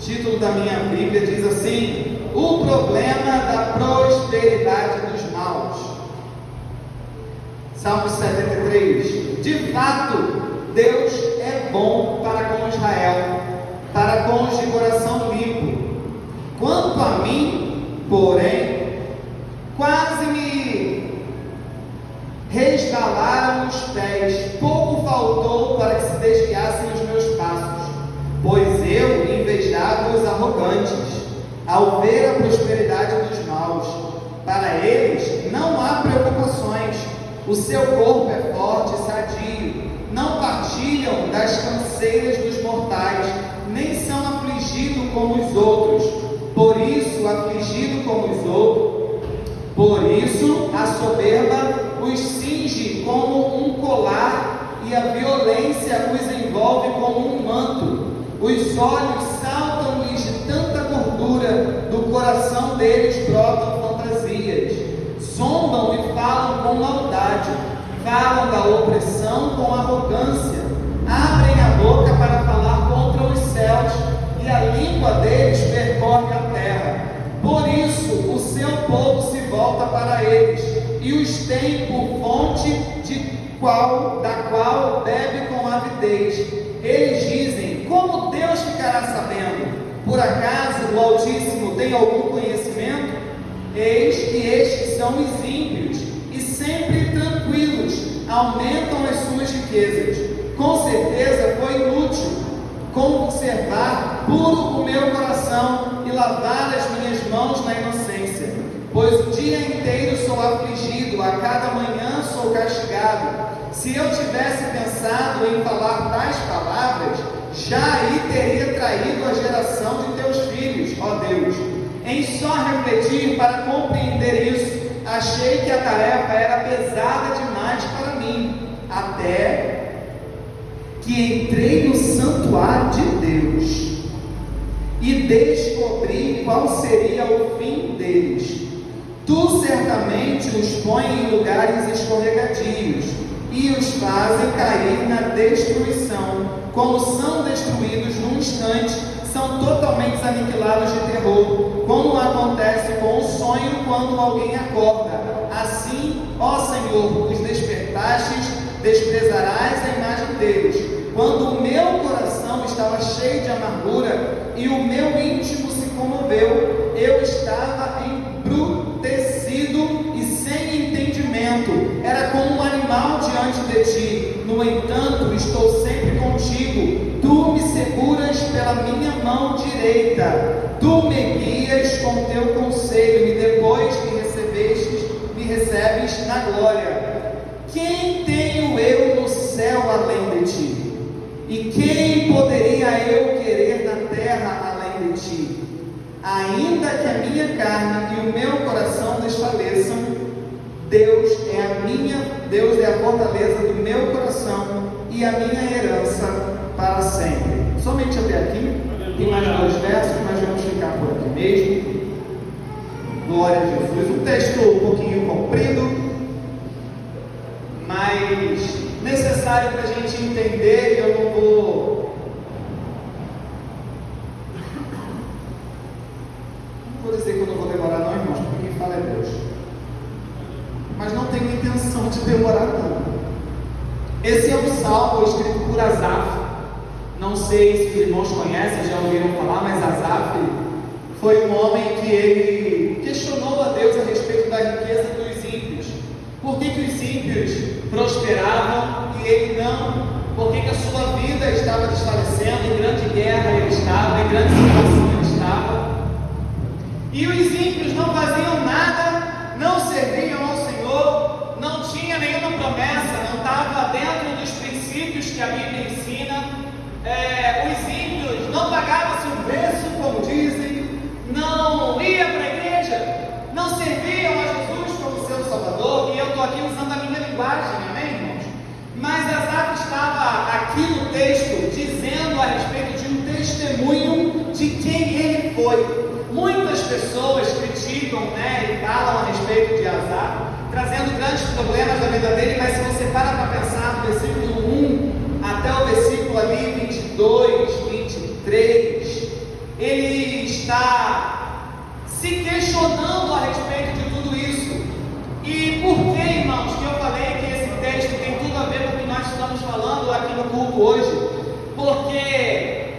título da minha Bíblia diz assim: o problema da prosperidade dos maus. Salmo 73. De fato, Deus é bom para com Israel, para com os de coração limpo. Quanto a mim, porém, quase me resvalaram os pés, pouco faltou para que se desviassem os meus passos, pois eu invejava os arrogantes, ao ver a prosperidade dos maus. Para eles não há preocupações, o seu corpo é forte e sadio, não partilham das canseiras dos mortais, nem são afligidos como os outros. Por isso, afligido como os outros, por isso a soberba os cinge como um colar, e a violência os envolve como um manto. Os olhos saltam-lhes de tanta gordura, do coração deles brotam fantasias. Zombam e falam com maldade, falam da opressão com arrogância, abrem a boca para falar contra os céus, e a língua deles percorre a terra. Por isso o seu povo se volta para eles, e os tem por fonte da qual bebe com avidez. Eles dizem: como Deus ficará sabendo? Por acaso o Altíssimo tem algum conhecimento? Eis que estes são os ímpios, e sempre tranquilos, aumentam as suas riquezas. Com certeza foi inútil conservar puro o meu coração e lavar as minhas mãos na inocência, pois o dia inteiro sou afligido, a cada manhã sou castigado. Se eu tivesse pensado em falar tais palavras, já aí teria traído a geração de teus filhos, ó Deus. Em só refletir para compreender isso, achei que a tarefa era pesada demais para mim, até que entrei no santuário de Deus e descobri qual seria o fim deles. Tu certamente os põe em lugares escorregadios e os fazem cair na destruição. Como são destruídos num instante, são totalmente aniquilados de terror, como acontece com o sonho quando alguém acorda. Assim, ó Senhor, os despertastes, desprezarás a imagem deles. Quando o meu coração estava cheio de amargura e o meu íntimo se comoveu, eu estava embrutecido e sem entendimento. Era como um animal diante de ti. No entanto, estou sempre contigo. Tu me seguras pela minha mão direita. Tu me guias com teu conselho, e depois me recebes na glória. Quem tenho eu no céu além de ti? E quem poderia eu querer na terra além de ti? Ainda que a minha carne e o meu coração desfaleçam, Deus é a fortaleza do meu coração e a minha herança para sempre. Somente até aqui. Tem mais 2 versos, mas vamos ficar por aqui mesmo. Glória a Jesus. Um texto um pouquinho comprido, mas necessário para a gente entender. Eu não vou dizer que eu não vou demorar não, irmãos, porque quem fala é Deus, mas não tenho intenção de demorar não. Esse é um salmo escrito por Asaf. Não sei se os irmãos conhecem, já ouviram falar, mas Asaf foi um homem que ele questionou a Deus a respeito da riqueza dos ímpios. Por que os ímpios prosperavam e ele não? Por que a sua vida estava desfalecendo? Em grande guerra ele estava, em grande situação ele estava. E os ímpios não faziam nada, não serviam ao Senhor, não tinha nenhuma promessa, não estava dentro dos princípios que a Bíblia ensina. Os ímpios não pagavam seu preço, como dizem, não iam para a igreja, não serviam a Jesus como seu Salvador. E eu estou aqui usando a minha linguagem, amém, irmãos? Mas Asaf estava aqui no texto dizendo a respeito de um testemunho de quem ele foi. Muitas pessoas criticam, e falam a respeito de Asaf, trazendo grandes problemas da vida dele, mas se você para pensar no versículo 1 até o versículo ali 22, 23, ele está se questionando a respeito de tudo isso. E por que, irmãos, que eu falei que esse texto tem tudo a ver com o que nós estamos falando aqui no culto hoje? Porque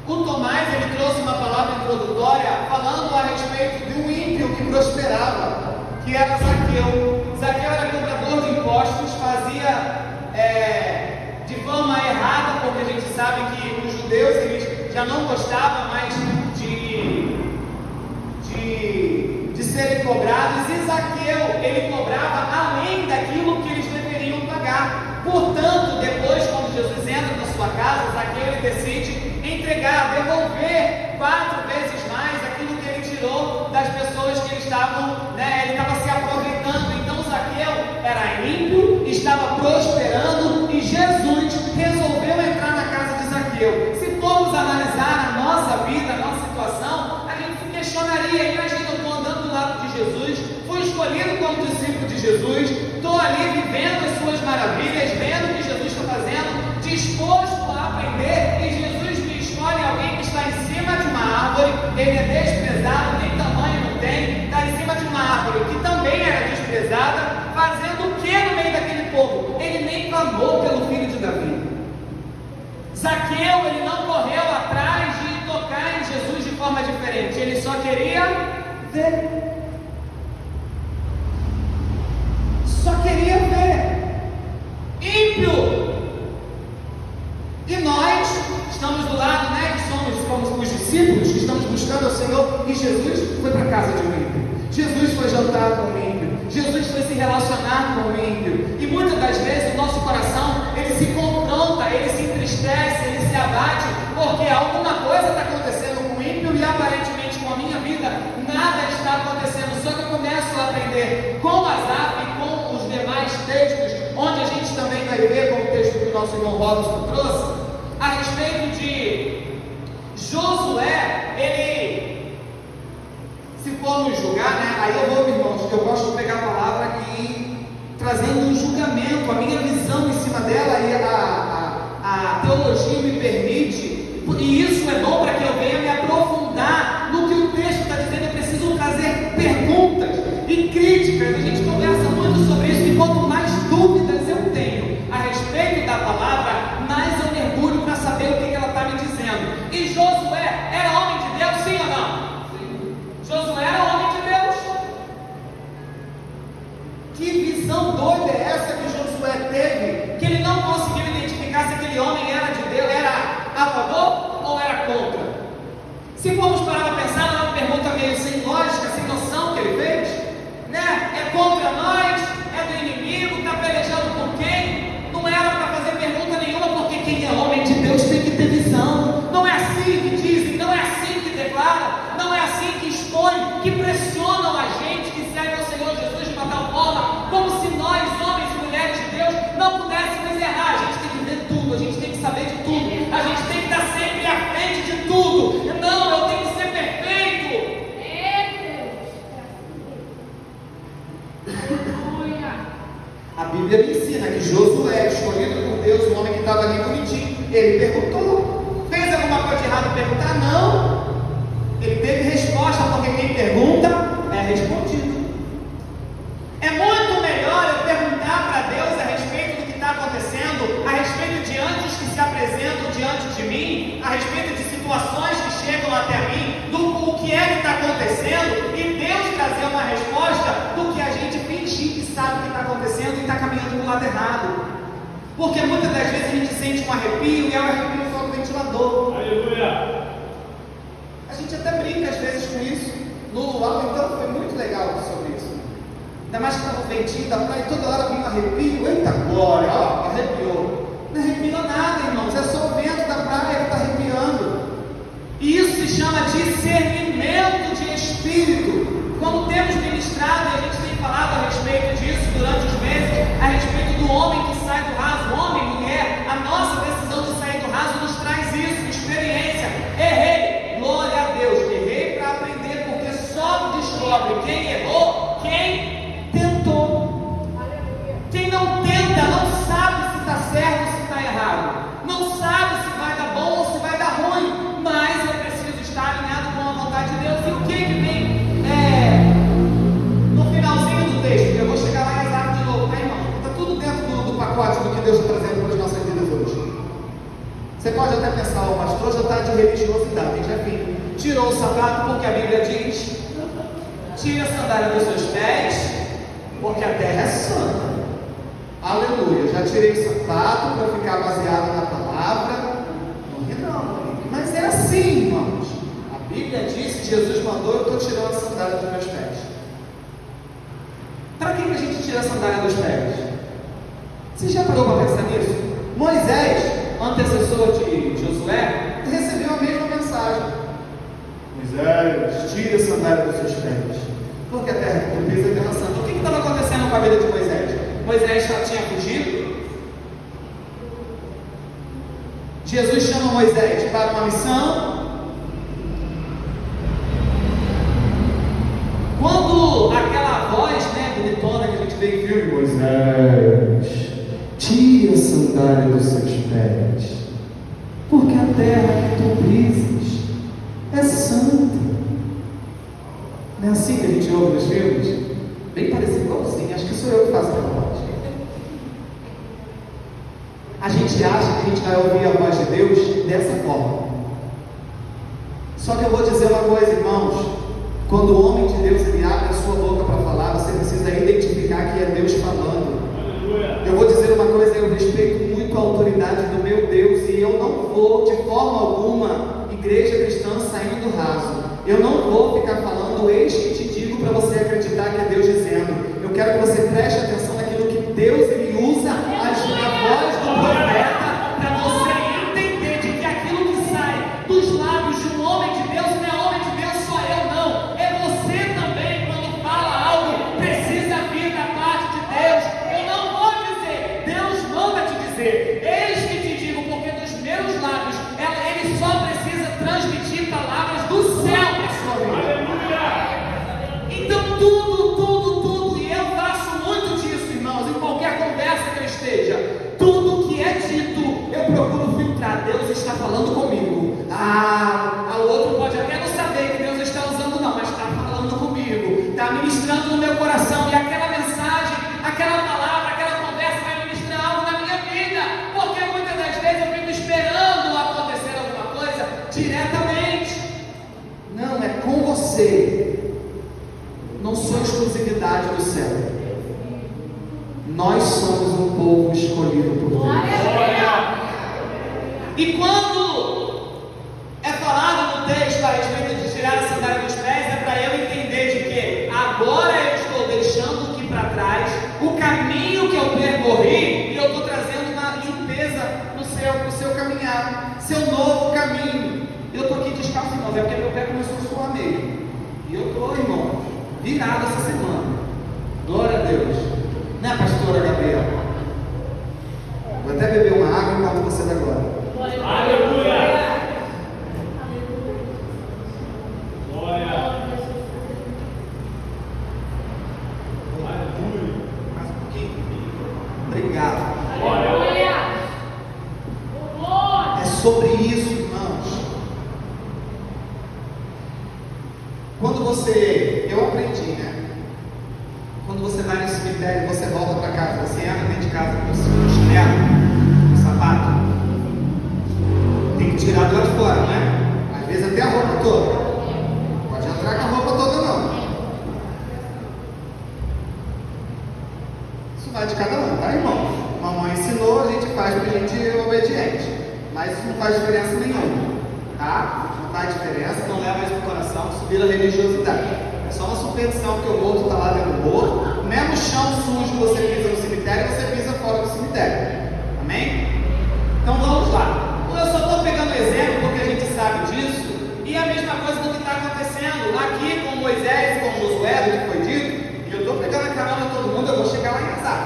o Tomás, ele trouxe uma palavra introdutória falando a respeito de um ímpio que prosperava, que era Zaqueu. Zaqueu era cobrador de impostos, fazia de forma errada, porque a gente sabe que os judeus, eles já não gostavam mais de serem cobrados, e Zaqueu, ele cobrava além daquilo que eles deveriam pagar. Portanto, depois, quando Jesus entra na sua casa, Zaqueu, ele decide entregar, devolver 4 vezes mais aquilo que ele tirou das pessoas que ele estava se aproveitando. Então Zaqueu era ímpio, estava prosperando, e Jesus resolveu entrar na casa de Zaqueu. Se formos analisar a nossa vida, a nossa situação, a gente se questionaria: imagina, eu estou andando do lado de Jesus, fui escolhido como discípulo de Jesus, estou ali vivendo as suas maravilhas, vendo o que Jesus está fazendo, disposto a aprender, e Jesus me escolhe alguém que está em cima de uma árvore, ele é desprezado, nem tamanho não tem, está em cima de uma árvore que também era desprezada, fazendo o que no meio daquele povo? Ele nem clamou pelo filho de Davi. Zaqueu, ele não correu atrás de tocar em Jesus de forma diferente, ele só queria ver. Só queria ver. Ímpio. E nós estamos do lado, que somos como os discípulos, que estamos buscando ao Senhor, e Jesus foi para a casa de um ímpio. Jesus foi jantar com um ímpio. Jesus foi se relacionar com um ímpio. E muitas das vezes o nosso coração, ele se confronta, ele se entristece, ele se abate, porque alguma coisa está acontecendo com o ímpio, e aparentemente com a minha vida nada está acontecendo. Só que eu começo a aprender com Asaf e com os demais textos, onde a gente também vai ver, como o texto que o nosso irmão Robson trouxe, a respeito de Josué. Ele, se formos julgar, aí eu vou, irmãos, que eu gosto de pegar a palavra e ir trazendo um julgamento, a minha visão em cima dela, e a teologia me permite, e isso é bom para que eu venha me aprofundar no que o texto está dizendo. Eu preciso trazer perguntas e críticas. A gente conversa muito sobre isso, e quanto mais dúvidas eu tenho a respeito da palavra, mais eu mergulho para saber o que ela está me dizendo. E Josué era homem de Deus, sim ou não? Sim. Josué era homem de Deus. Que visão doida é essa que Josué teve, que ele não conseguiu identificar se aquele homem era de Deus, era a favor ou era contra? Se formos parar para pensar, não é uma pergunta meio sem lógica, sem noção que ele fez, É contra nós, é do inimigo, está pelejando por quem? Não era para fazer pergunta nenhuma, porque quem é homem de Deus tem que ter visão. Não é assim que dizem, não é assim que declaram, não é assim que expõem, que pressionam a gente que serve ao Senhor Jesus de uma tal forma, como se nós, homens e mulheres de Deus, não pudéssemos errar. A gente tem que ver tudo, a gente tem que saber de tudo, a gente tem que estar sempre à frente de tudo. Não, eu tenho que ser perfeito. A Bíblia me ensina que Josué, escolhido por Deus, o homem que estava ali bonitinho, ele perguntou. Fez alguma coisa errada em perguntar? Não. Ele teve resposta, porque quem pergunta é respondido. É muito melhor eu perguntar para Deus a respeito do que está acontecendo, a respeito de anjos que se apresentam diante de mim, a respeito de situações que chegam até mim, do que é que está acontecendo, e Deus trazer uma resposta, do que a gente fingir que sabe o que está acontecendo e está caminhando do lado errado. Porque muitas das vezes a gente sente um arrepio, e é um arrepio só do ventilador. Aleluia! A gente até brinca às vezes com isso. No luau, então, foi muito legal sobre isso. Ainda mais que estava o ventinho da praia, e toda hora vinha um arrepio. Eita glória, ó, arrepiou. Não arrepiou nada, irmãos, é só o vento da praia que está arrepiando. E isso se chama discernimento de espírito. Como temos ministrado, e a gente tem falado a respeito disso durante os meses, a respeito do homem que sai do raso, homem, mulher, a nossa decisão de sair do raso nos traz isso, experiência. Errei, glória a Deus, errei para aprender, porque só descobre quem errou, quem tentou. Quem não tenta, não sabe se está certo ou se está errado, não sabe se vai dar bom ou se vai dar ruim, mas eu preciso Deus está trazendo para as nossas vidas hoje. Você pode até pensar, o pastor já está de religiosidade, enfim, tirou o sapato porque a Bíblia diz, tire a sandália dos seus pés, porque a terra é santa. Aleluia, já tirei o sapato para ficar baseado na palavra. Não, mas é assim, irmãos. A Bíblia diz, Jesus mandou, eu estou tirando a sandália dos meus pés. Para que a gente tira a sandália dos pés? Você já parou para pensar nisso? Moisés, antecessor de Josué, recebeu a mesma mensagem. Moisés, tira a sandália dos seus pés, porque a terra que tu pisa é terra santa. O que estava acontecendo com a vida de Moisés? Moisés já tinha fugido? Jesus chama Moisés para uma missão. Quando aquela voz, bonitona que a gente vê em filme, Moisés, tira a sandália dos seus pés, porque a terra que tu pisas é santa. Não é assim que a gente ouve nos filmes? Bem parecido, igualzinho. Acho que sou eu que faço a voz. A gente acha que a gente vai ouvir a voz de Deus dessa forma. Só que eu vou dizer uma coisa, irmãos. Quando o homem de Deus ele abre a sua boca para falar, você precisa identificar que é Deus falando. Eu vou dizer uma coisa, eu respeito muito a autoridade do meu Deus e eu não vou, de forma alguma, igreja cristã saindo do raso. Eu não vou ficar falando, eis que te digo, para você acreditar que é Deus dizendo. Eu quero que você preste atenção naquilo que Deus ele usa a voz do profeta para você entender de que aquilo que sai dos lábios de um homem de Deus não é homem de Deus, só eu não. É você também, quando fala algo, precisa vir da parte de Deus. Eu não vou dizer, Deus manda te dizer, eis que te digo, porque dos meus lábios, ele só precisa transmitir palavras do céu para a sua vida. Então tudo, e eu faço muito disso, irmãos, em qualquer conversa que eu esteja, tudo que é dito, eu procuro filtrar. Deus está falando comigo. O outro pode até não saber que Deus está usando, não, mas está falando comigo, está ministrando no meu coração, e aquela mensagem, aquela palavra, aquela conversa vai ministrar algo na minha vida, porque muitas das vezes eu fico esperando acontecer alguma coisa diretamente. Não, é com você. Não sou exclusividade do céu. Nós somos um povo escolhido por Deus. E quando é falado no texto a respeito de tirar a sandália dos pés, é para eu entender de que agora eu estou deixando aqui para trás o caminho que eu percorri e eu estou trazendo uma limpeza no seu caminhar, seu novo caminho. Eu estou aqui descalço, irmãos, é porque meu pé começou a suar mesmo. E eu estou, irmão, virado essa semana. Glória a Deus. Né, pastora Gabriela? Vou até beber uma água enquanto você vai agora. Aleluia! Glória! Mais um pouquinho. Obrigado. Glória! É sobre isso, irmãos. Quando eu aprendi, né? Quando você vai no cemitério, você volta para casa, você entra dentro de casa com o chinelo, com o sapato, tem que tirar do lado de fora, né? Às vezes até a roupa toda. Pode entrar com a roupa toda não. Isso vai de cada um, tá, irmão? Mamãe ensinou, a gente faz porque a gente é obediente, mas isso não faz diferença nenhuma, tá? Não faz diferença, não leva isso pro coração, isso vira religiosidade. É só uma superstição, porque o morto está lá dentro do morto. O mesmo chão sujo que você pisa no cemitério, você pisa fora do cemitério. Amém? Então vamos lá. Eu só estou pegando exemplo porque a gente sabe disso. E a mesma coisa do que está acontecendo aqui com Moisés e com Josué, do que foi dito. E eu estou pegando a carona de todo mundo, eu vou chegar lá em Azar.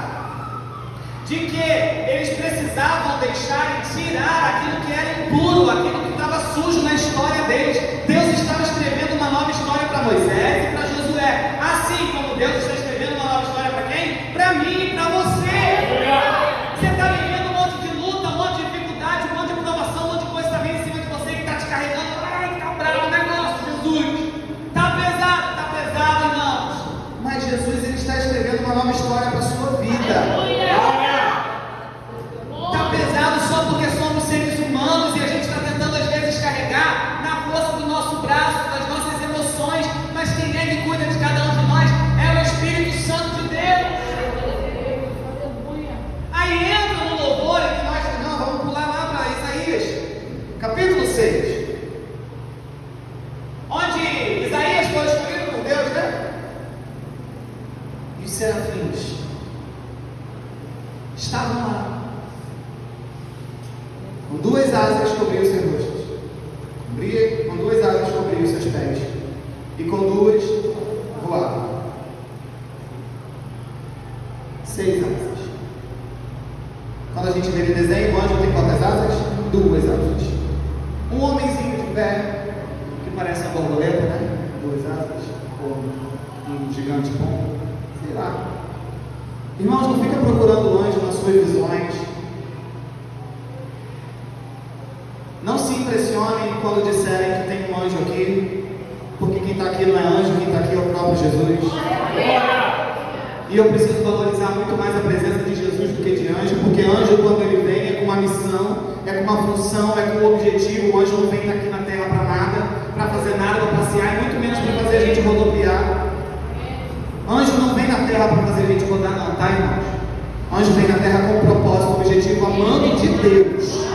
De que eles precisavam deixar e tirar aquilo que era impuro, aquilo que estava sujo na história deles. Deus estava escrevendo uma nova história para Moisés e para Josué, assim como Deus está escrevendo uma nova história para quem? Para mim e para você. Você está vivendo um monte de luta, um monte de dificuldade, um monte de provação, um monte de coisa está vindo em cima de você que está te carregando. Ai, está bravo o negócio, Jesus. Está pesado, irmãos. Mas Jesus ele está escrevendo uma nova história para a sua vida. asas cobriam seus rostos. Com duas asas cobriam seus pés. E com duas voavam. 6 asas. Quando a gente vê no desenho, o anjo tem quantas asas? 2 asas. Um homenzinho de pé, que parece uma borboleta, né? 2 asas. Ou um gigante bom. Sei lá. Irmãos, não fica procurando o anjo nas suas visões. Não se impressionem quando disserem que tem um anjo aqui, porque quem está aqui não é anjo, quem está aqui é o próprio Jesus. E eu preciso valorizar muito mais a presença de Jesus do que de anjo, porque anjo, quando ele vem, é com uma missão, é com uma função, é com um objetivo. O anjo não vem aqui na terra para nada, para fazer nada, para passear, e muito menos para fazer a gente rodopiar. Anjo não vem na terra para fazer a gente rodar, não, tá, irmãos? Anjo vem na terra com um propósito, um objetivo, amando de Deus.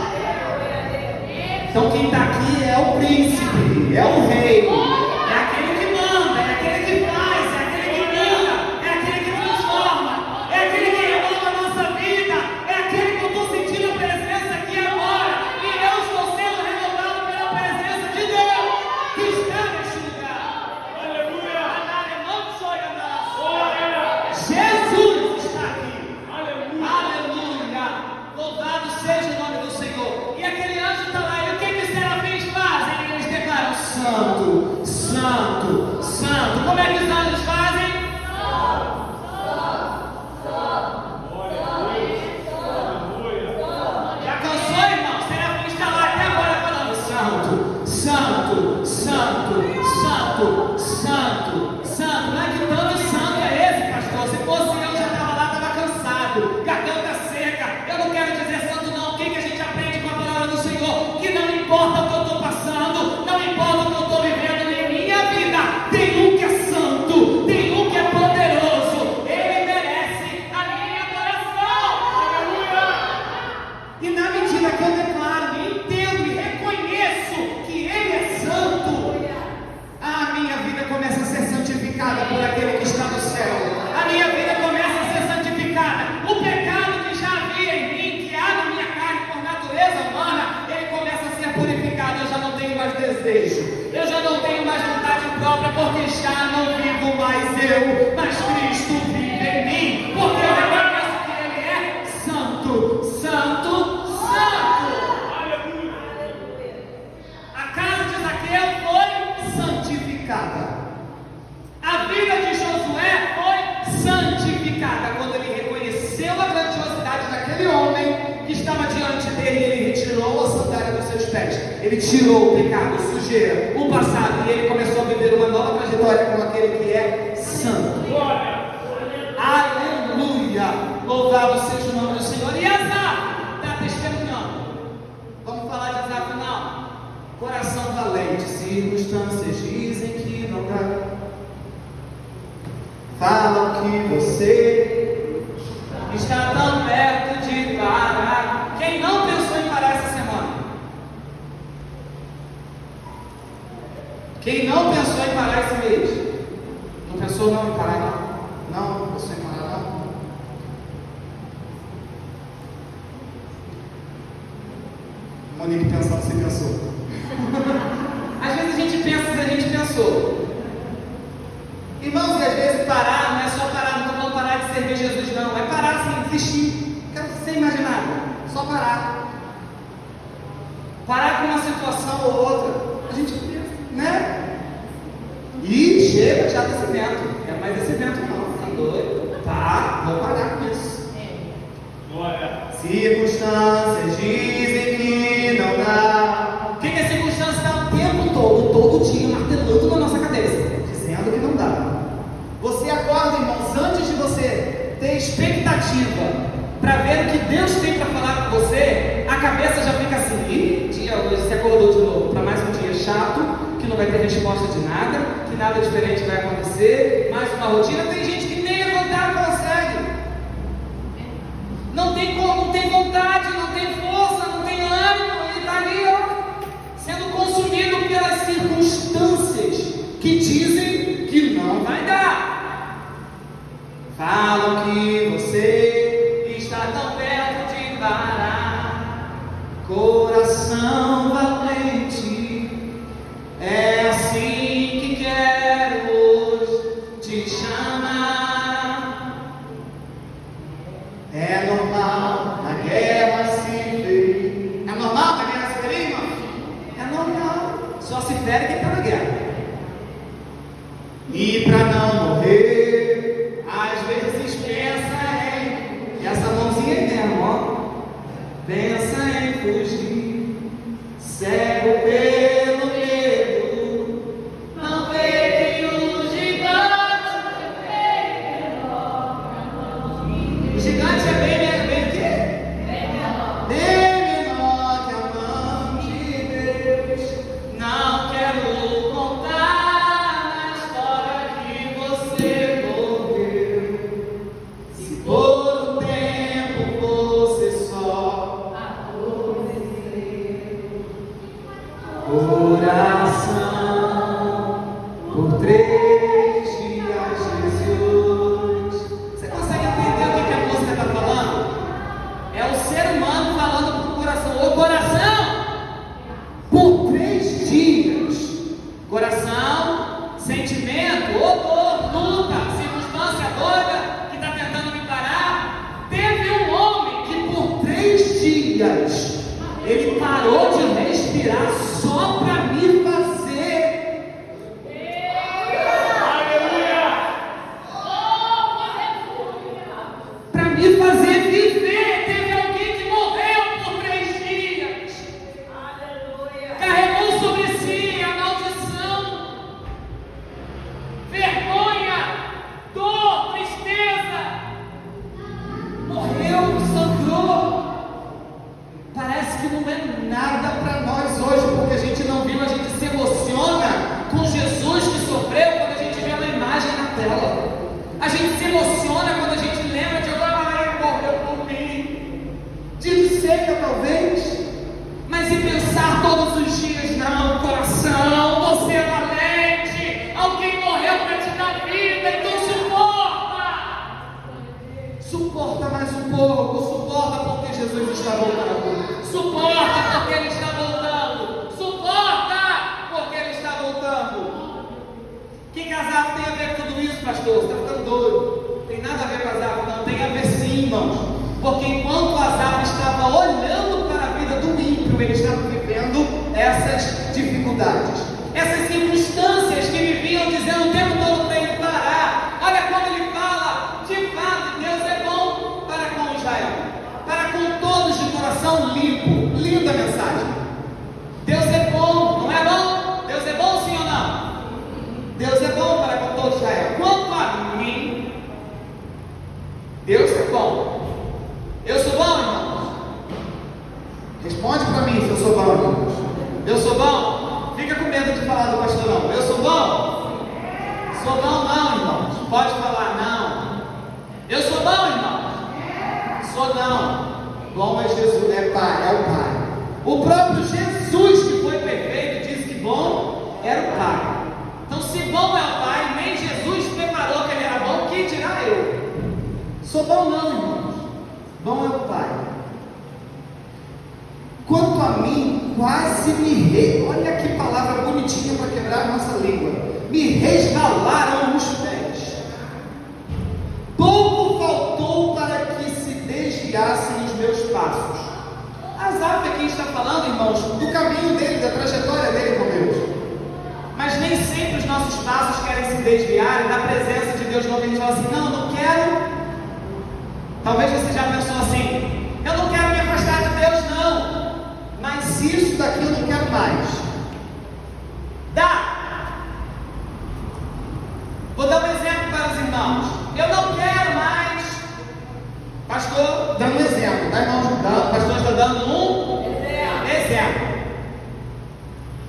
Então quem está aqui é o príncipe, é o rei, é aquele que manda, é aquele que faz, é aquele que cura, é aquele que transforma, é aquele que renova a nossa vida, é aquele que eu estou sentindo a presença aqui agora, e eu estou sendo renovado pela presença de Deus que está neste lugar. Aleluia! Jesus está aqui. Aleluia! Louvado seja o nome do Senhor. E aquele anjo está lá. Santo, santo, santo. Como é que os anjos fazem? Já cansou, irmão? Serafim está lá até agora falando santo, santo, santo, santo, santo, santo. Não é que tanto santo é esse, pastor? Se fosse eu, já estava lá, estava cansado, garganta seca. Eu não quero dizer santo não. O que a gente aprende com a palavra do Senhor? Que não importa o que eu estou passando, não importa o que eu estou vivendo em minha vida, tem um que é santo, tem um que é poderoso, ele merece a minha adoração. E na medida que eu declaro, entendo e reconheço que ele é santo, a minha vida começa a ser santificada por aquele que está no céu. A minha vida começa a ser santificada. O pecado que já havia em mim, que há na minha carne por natureza humana, ele começa a ser purificado. Eu já não tenho mais desejo, eu já não tenho mais vontade própria, porque já não vivo mais eu, mas Cristo vive em mim, porque eu reconheço que ele é santo, santo, santo. Aleluia. A casa de Zaqueu foi santificada. A vida de Josué foi santificada. Quando ele reconheceu a grandiosidade daquele homem que estava diante dele, ele retirou a sandália dos seus pés. Ele tirou o pecado, a sujeira, o passado, e ele começou a viver uma nova trajetória com aquele que é santo. Aleluia! Louvado seja o nome do Senhor. E Asaf está testemunhando. Vamos falar de Asaf, não? Coração valente, circunstâncias dizem que não dá. Falam que você está tão perto de parar. Quem não pensou em parar essa semana? Quem não pensou em parar esse mês? Não pensou não em parar não? Não pensou em parar não? Monique pensando, você pensou. Às vezes a gente pensa se a gente pensou. Irmãos, e às vezes parar não é só parar, não vamos parar de servir Jesus não, é parar sem desistir, sem imaginar, só parar. Parar com uma situação ou outra, a gente pensa, né? E chega já desse evento, não é mais esse evento não, tá doido? Tá, vou parar com isso. Circunstâncias dizem que não dá. O que é circunstância? Dá o tempo todo dia, martelando na nossa cabeça, dizendo que não dá. Você acorda, irmãos, antes de você ter expectativa para ver o que Deus tem para falar com você, a cabeça já fica assim, ih, dia hoje você acordou de novo para mais um dia chato, que não vai ter resposta de nada, que nada diferente vai acontecer, mais uma rotina. Tem gente que nem levantar consegue, não tem como, não tem vontade, não tem força, não tem ânimo, ele está ali, ó, sendo consumido pelas circunstâncias que dizem que não vai dar. Falam que você está tão perto de parar. Coração E para não morrer, às vezes pensa em essa mãozinha aí mesmo, ó. Pensa em fugir, cego pelo medo, não vê que o gigante o gigante é bem o quê? Bem menor que a mão de Deus. Não quero contar a história que você morreu. Se por um tempo você só coração por 3 dias, Jesus. Você consegue entender o que a música está falando? É o ser humano falando para o coração: ô coração, por 3 dias. Coração, sentimento, odor, luta, circunstância doida que está tentando me parar. Teve um homem que por 3 dias ele parou de respirar só para me fazer. Para me fazer viver. Teve alguém que morreu por 3 dias. Carregou sobre si a maldição, vergonha, dor, tristeza. Morreu, sangrou. Parece que não é nada para nós hoje, porque a gente não viu, a gente se emociona com Jesus que sofreu quando a gente vê uma imagem na tela. A gente se emociona quando a gente lembra de ele morreu por mim. De ceia talvez, mas e pensar todos os dias: não, coração, você é valente, alguém morreu para te dar vida, então suporta mais um pouco, suporta porque Jesus está voltando, suporta porque Ele está voltando, suporta porque Ele está voltando. Que casado tem a ver com tudo isso, pastor? Você está ficando doido? Tem nada a ver com Asaf, não, tem a ver sim, irmãos, porque enquanto Asaf estava olhando para a vida do ímpio, ele estava vivendo essas dificuldades, essas circunstâncias que me vinham dizendo o tempo todo para ele parar. Olha como ele fala: de fato, Deus é bom para com Israel, para com todos de coração limpo. Linda mensagem. Deus é bom, não é bom? Deus é bom, sim ou não? Deus é bom para com todo Israel. Quanto a mim, Deus é bom. Eu sou bom, irmãos? Responde para mim se eu sou bom, irmãos. Eu sou bom? Fica com medo de falar do pastorão. Eu sou bom? Sou bom não, irmãos. Pode falar não. Eu sou bom, irmãos? Sou não. Bom é Jesus, é Pai, é o Pai. O próprio Jesus, que foi perfeito, disse que bom era o Pai. Então, se bom é o Pai, nem Jesus preparou que ele era bom, que dirá eu? Sou bom não, irmãos. Bom é o Pai. Quanto a mim, quase olha que palavra bonitinha para quebrar a nossa língua. Me resvalaram os pés. Pouco faltou para que se desviassem os meus passos. Asaf aqui está falando, irmãos, do caminho dele, da trajetória dele com Deus. Mas nem sempre os nossos passos querem se desviar, e na presença de Deus não, a gente fala assim: não quero. Talvez você já pensou assim: eu não quero me afastar de Deus não, mas se isso daqui eu não quero mais. Vou dar um exemplo para os irmãos. Eu não quero mais. Pastor, dando um exemplo, tá, irmãos? O pastor está dando um exemplo.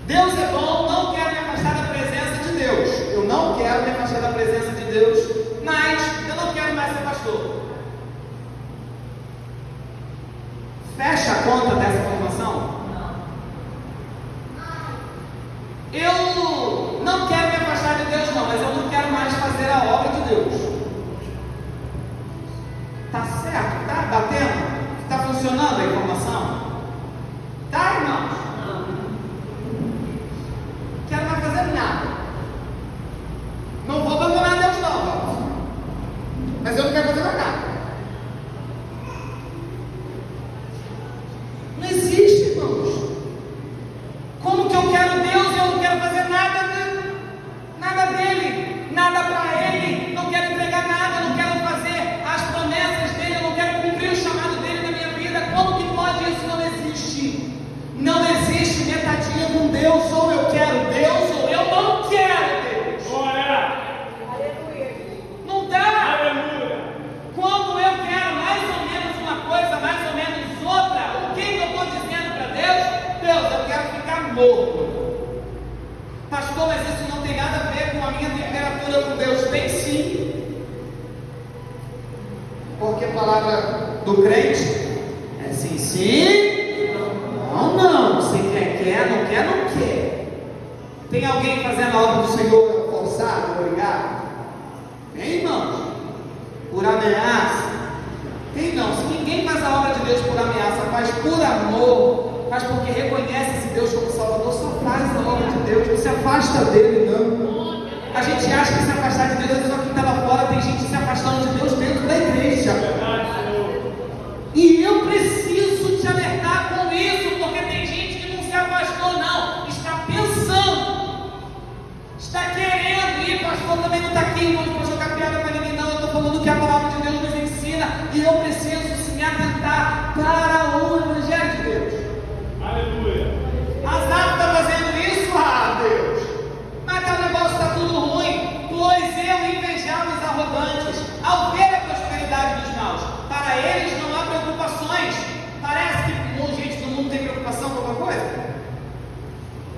Deus é bom, não quero me afastar da presença de Deus. Eu não quero me afastar da presença de Deus, mas eu não quero mais ser pastor. Fecha a conta dessa formação? Eu não quero me afastar de Deus não, mas eu não quero mais fazer a obra de Deus. Tá certo? Tá batendo? Tá funcionando a informação? Tá, irmãos? Quero mais fazer nada. Não vou abandonar Deus não, mas eu não quero fazer mais nada. Não existe, irmãos. Como que eu quero Deus e eu não quero fazer nada dele? Pastor, mas isso não tem nada a ver com a minha temperatura com Deus. Tem sim. Porque a palavra do crente é sim, sim, não, não. Se quer, não quer, não quer. Tem alguém fazendo a obra do Senhor forçado, obrigado? Tem, irmãos? Por ameaça? Tem não. Se ninguém faz a obra de Deus por ameaça, faz por amor, faz porque reconhece esse Deus como Salvador, só faz a obra de Deus, não se afasta dele, não. A gente acha que se afastar de Deus é só quem está lá fora. Tem gente se afastando de Deus dentro da igreja. E eu preciso te alertar com isso, porque tem gente que não se afastou, não. Está pensando, está querendo ir. Pastor também não está aqui, não vou jogar piada para ninguém, não. Eu estou falando que a palavra de Deus nos ensina, e eu preciso me atentar para o Evangelho de Deus. Aleluia. Asaf está fazendo isso? Ah, Deus! Mas o negócio está tudo ruim, pois eu invejava os arrogantes ao ver a prosperidade dos maus. Para eles não há preocupações. Parece que gente do mundo tem preocupação com alguma coisa?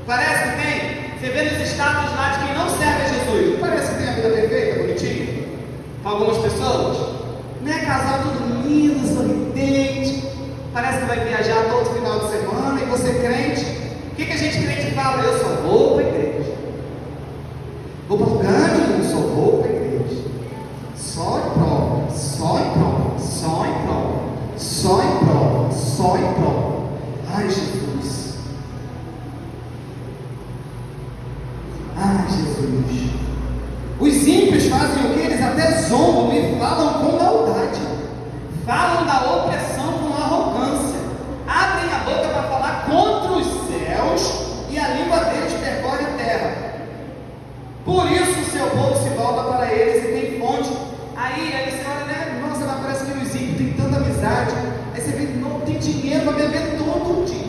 Parece que tem. Você vê nos status lá de quem não serve a Jesus. Parece que tem a vida perfeita, bonitinho. Para algumas pessoas, né? Casal tudo lindo, sorridente. Parece que vai viajar todo final de semana. E você crente, o que a gente crente fala? Eu só vou para a igreja. Vou para o caminho, só vou para a igreja. Só em prova, só em prova, só em prova, só em prova, só em prova. Ai, Jesus. Ai, Jesus. Os ímpios fazem o que? Eles até zombam e falam com maldade. Falam da opressão com arrogância. Abrem a boca para falar contra os céus e a língua deles percorre a terra. Por isso o seu povo se volta para eles e tem fonte. Aí você olha, né? Nossa, mas parece que os ímpios têm tanta amizade. Aí você vê, não tem dinheiro para beber todo dia.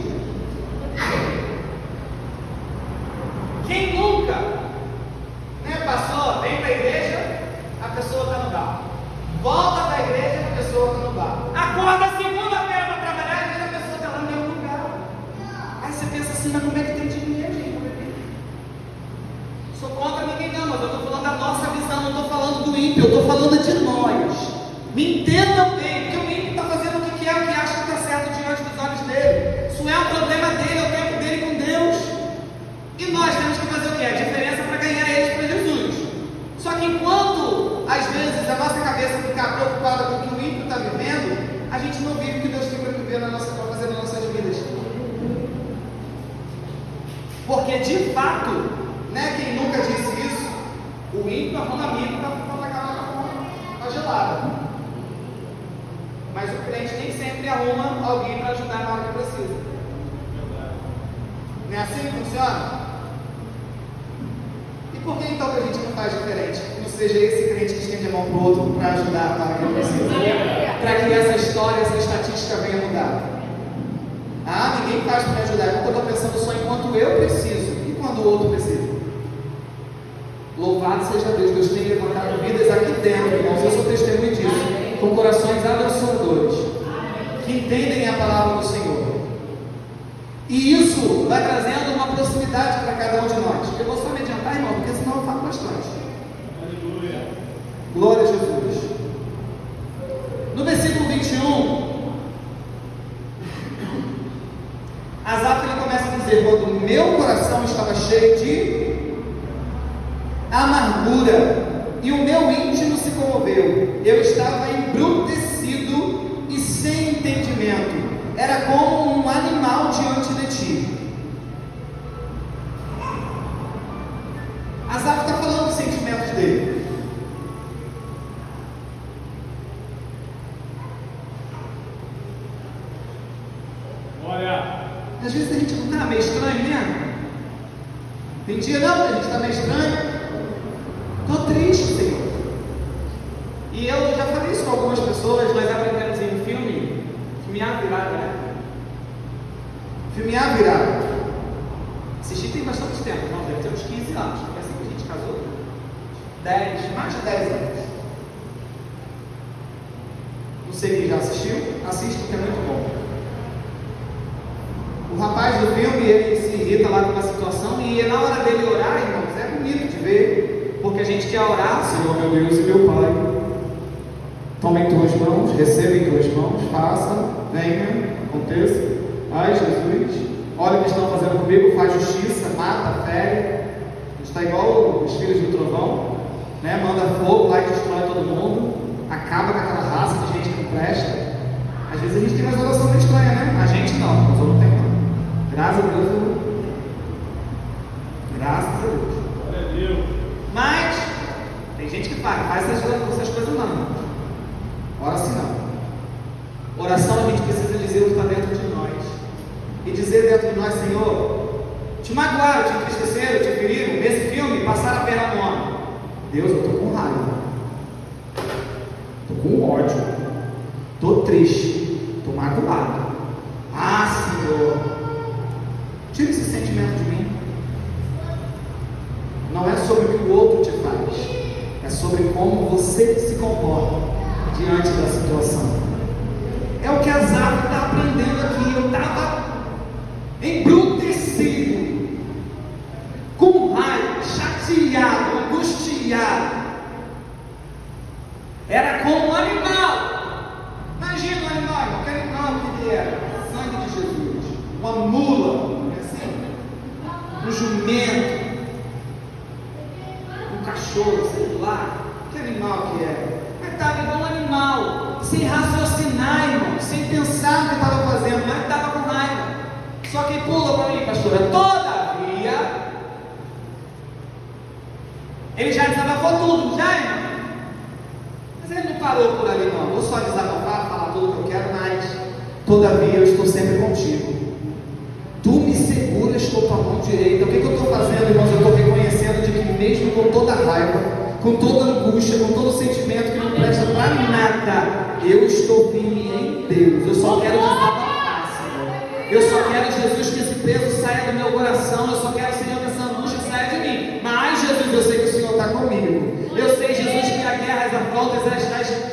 Quem nunca, né, passou, vem para a igreja, a pessoa está no bar. Volta para a igreja, a pessoa está no bar. Acorda segunda-feira para trabalhar, e a pessoa está lá no mesmo lugar. Aí você pensa assim, mas como é que tem dinheiro, gente? Sou contra ninguém não, mas eu estou falando da nossa visão, não estou falando do ímpio, eu estou falando de nós. Me entendam bem, porque o ímpio está fazendo o que quer, o que acha que está certo diante dos olhos dele. Isso é um problema dele, é o tempo dele com Deus. E nós temos que fazer o quê? A diferença para ganhar eles para Jesus. Só que enquanto, às vezes, a nossa cabeça fica preocupada com o que o ímpio está vivendo, a gente não vive o que Deus tem para viver para fazer nas nossas vidas. Porque, de fato, né, quem nunca disse isso, o ímpio arruma amigo para pagar a gelada. Mas o crente nem sempre arruma alguém para ajudar na hora que precisa. Não é assim que funciona? E por que então que a gente não faz diferente? Que não seja esse crente que estende a mão para o outro para ajudar na hora que precisa? Para que essa história, essa estatística venha mudar. Ah, ninguém faz para me ajudar, porque eu estou pensando só enquanto eu preciso e quando o outro precisa. Louvado seja Deus, Deus tem levantado vidas aqui dentro, irmãos, eu sou testemunho disso, com corações abençoadores, que entendem a palavra do Senhor. E isso vai trazendo uma proximidade para cada um de nós. Eu vou só me adiantar, irmão, porque senão eu falo bastante. Aleluia. Glória a Jesus. No versículo 21, Asaf ele começa a dizer: quando meu coração estava cheio de amargura e o meu íntimo se comoveu, eu estava embrutecido e sem entendimento, era como um animal diante de ti. Asaf está falando dos sentimentos dele. Olha. Às vezes a gente não está meio estranho mesmo. Tem dia não, a gente está meio estranho. Estou triste, Senhor. E eu já falei isso com algumas pessoas. Nós aprendemos em um filme A Virada, né? Filme A Virada. Assisti tem bastante tempo, não, deve ter uns 15 anos. Foi assim que a gente casou. 10, mais de 10 anos. Não sei quem já assistiu. Assista, porque é muito bom. O rapaz do filme, ele se irrita lá com uma situação e na hora dele orar, irmãos, é bonito de ver, porque a gente quer orar, Senhor meu Deus e meu Pai, toma em tuas mãos, receba em tuas mãos, faça, venha, aconteça, ai Jesus, olha o que estão fazendo comigo, faz justiça, mata, fere, está igual os filhos do trovão, né? Manda fogo lá e destrói todo mundo, acaba com aquela raça de gente que não presta. Às vezes a gente tem uma oração meio estranha, né? A gente não, mas eu não tenho não. Graças a Deus, graças a Deus. Glória a Deus. Mas tem gente que faz essas coisas não. Ora assim não. Oração a gente precisa dizer o que está dentro de nós. E dizer dentro de nós, Senhor, te magoaram, te entristeceram, te feriram. Nesse filme, passaram a perna no homem. Deus, eu estou com raiva. Estou com ódio. Estou triste. Estou magoado. Ah, Senhor, tira esse sentimento de mim. Não é sobre o que o outro te faz, é sobre como você se comporta diante da situação. É o que a Zara está aprendendo aqui. Eu estava embrutecido, com raiva, chateado, angustiado. Era como um animal. Imagina um animal, qualquer animal que ele era, sangue de Jesus, uma mula, assim, um jumento, um cachorro, sei lá, que animal que era. Mas estava igual um animal, sem raciocinar, irmão, sem pensar no que estava fazendo, mas estava com raiva. Só que pula para mim, pastora, todavia, ele já desabafou tudo, já, irmão? Mas ele não parou por ali, não. Vou só desabafar, falar tudo que eu quero, mas todavia eu estou sempre contigo. Tu me seguras com tua mão direita. O que eu estou fazendo, irmãos? Eu estou reconhecendo de que mesmo com toda raiva, com toda angústia, com todo sentimento que não presta para nada, eu estou firme em Deus. Eu só quero desabafar, Senhor. Eu só quero, Jesus, que esse peso saia do meu coração. Eu só quero, Senhor, que essa angústia saia de mim. Mas, Jesus, eu sei que o Senhor está comigo. Eu sei, Jesus, que a guerra, as afrontas,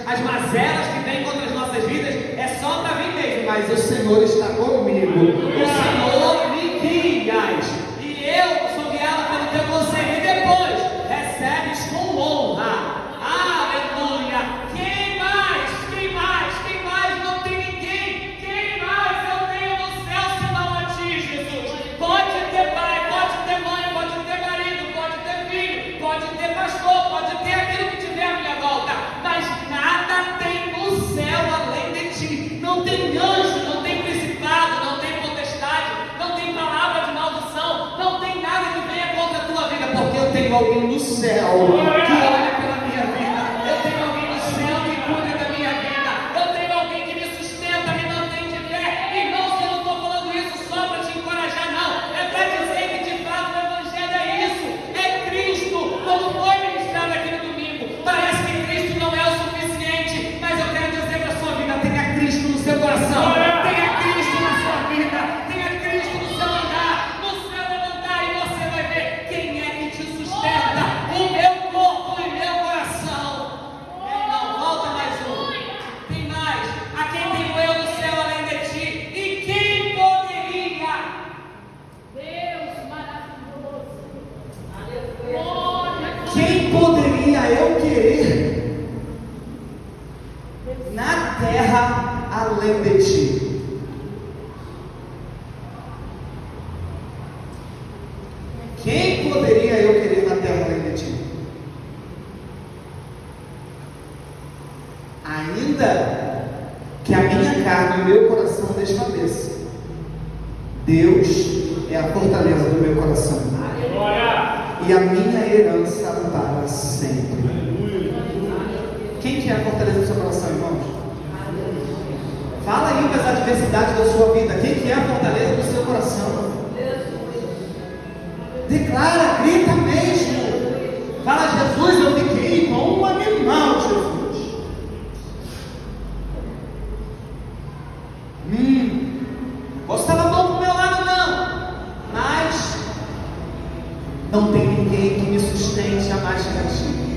as mazelas que vêm contra as nossas vidas é só para mim mesmo. Mas o Senhor está comigo. O Senhor me guias. E eu sou guiado pelo teu conselho. E depois recebes com honra. Aleluia. Quem mais? Quem mais? Quem mais? Não tem ninguém. Quem mais eu tenho no céu senão a ti, Jesus? Pode ter pai, pode ter mãe, pode ter marido, pode ter filho, pode ter pastor, pode ter aquilo que tiver à minha volta, mas nada tem no céu além de ti. Não tem anjo, não tem principado, não tem potestade, não tem palavra de maldição, não tem nada que venha contra a tua vida, porque eu tenho alguém no céu que olha pela minha vida. Eu tenho alguém no céu que cuida da minha vida. Eu tenho alguém que me sustenta, me mantém de pé. Irmãos, eu não estou falando isso só para te encorajar, não. É para dizer que de fato o Evangelho é isso. É Cristo, como foi ministrado aqui no domingo. Parece que Cristo não é o suficiente, mas eu quero dizer para a sua vida: tenha Cristo no seu coração, tenha Cristo na sua vida, tenha Cristo no seu andar, no seu levantar, e você vai ver quem é que te sustenta. O meu corpo e meu coração. Ele não volta mais um. Tem mais. A quem tenho eu no céu além de ti? E quem poderia? Deus maravilhoso. Aleluia. Quem poderia eu querer na terra além de ti? Quem poderia eu querer na terra além de ti? Ainda que a minha carne e o meu coração desfaleça, Deus é a fortaleza do meu coração. Glória. E a minha herança para sempre. Aleluia. Quem que é a fortaleza do seu coração, irmãos? Fala aí das adversidades da sua vida. Quem que é a fortaleza do seu coração? Declara, grita mesmo. Fala: Jesus, eu fiquei igual um animal, Jesus. Gostava bom pro meu lado, não. Mas não tem ninguém que me sustente a mais que a ti.